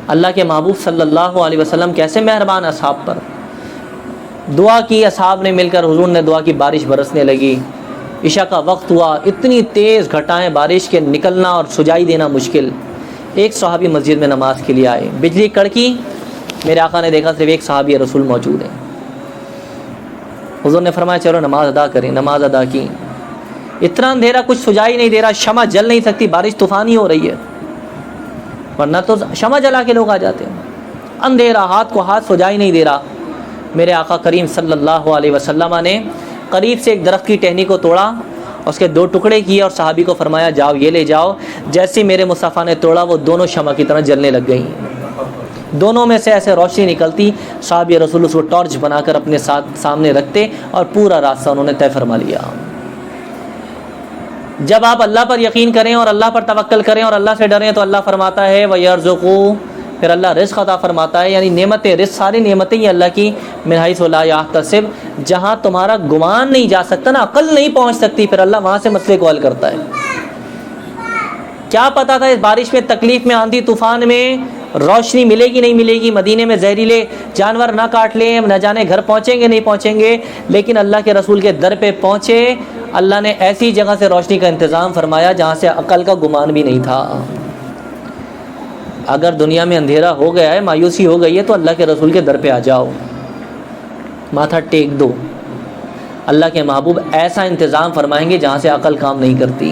اللہ کے محبوب صلی اللہ علیہ وسلم کیسے مہربان اصحاب پر. دعا کی اصحاب نے مل کر، حضور نے دعا کی، بارش برسنے لگی. عشاء کا وقت ہوا، اتنی تیز گھٹائیں بارش کے، نکلنا اور سجائی دینا مشکل. ایک صحابی مسجد میں نماز کے لیے آئے، بجلی کڑکی، میرے آقا نے دیکھا صرف ایک صحابی رسول موجود ہے. حضور نے فرمایا چلو نماز ادا کریں. نماز ادا کی. اتنا اندھیرا، کچھ سجائی نہیں دے رہا، شمع جل نہیں سکتی، بارش طوفانی ہو رہی ہے، ورنہ تو شمع جلا کے لوگ آ جاتے ہیں. اندھیرا، ہاتھ کو ہاتھ سجائی نہیں دے رہا. میرے آقا کریم صلی اللہ علیہ وسلم نے قریب سے ایک درخت کی ٹہنی کو توڑا، اس کے 2 ٹکڑے کیے اور صحابی کو فرمایا جاؤ یہ لے جاؤ. جیسے میرے مصطفیٰ نے توڑا وہ دونوں شمع کی طرح جلنے لگ گئیں، دونوں میں سے ایسے روشنی نکلتی. صحابی رسول اس کو ٹارچ بنا کر اپنے ساتھ سامنے رکھتے اور پورا راستہ انہوں نے طے فرما لیا. جب آپ اللہ پر یقین کریں اور اللہ پر توکل کریں اور اللہ سے ڈریں تو اللہ فرماتا ہے وَيَرْزُقُ، پھر اللہ رزق عطا فرماتا ہے. یعنی نعمتیں، رزق، ساری نعمتیں ہی اللہ کی، مِنْ حَيْثُ لَا يَحْتَسِبْ، جہاں تمہارا گمان نہیں جا سکتا نا، عقل نہیں پہنچ سکتی، پھر اللہ وہاں سے مسئلے کو حل کرتا ہے. کیا پتا تھا اس بارش میں، تکلیف میں، آندھی طوفان میں روشنی ملے گی نہیں ملے گی، مدینے میں زہریلے جانور نہ کاٹ لیں، نہ جانے گھر پہنچیں گے نہیں پہنچیں گے. لیکن اللہ کے رسول کے در پہ پہنچے، اللہ نے ایسی جگہ سے روشنی کا انتظام فرمایا جہاں سے عقل کا گمان بھی نہیں تھا. اگر دنیا میں اندھیرا ہو گیا ہے، مایوسی ہو گئی ہے، تو اللہ کے رسول کے در پہ آ جاؤ، ماتھا ٹیک دو. اللہ کے محبوب ایسا انتظام فرمائیں گے جہاں سے عقل کام نہیں کرتی.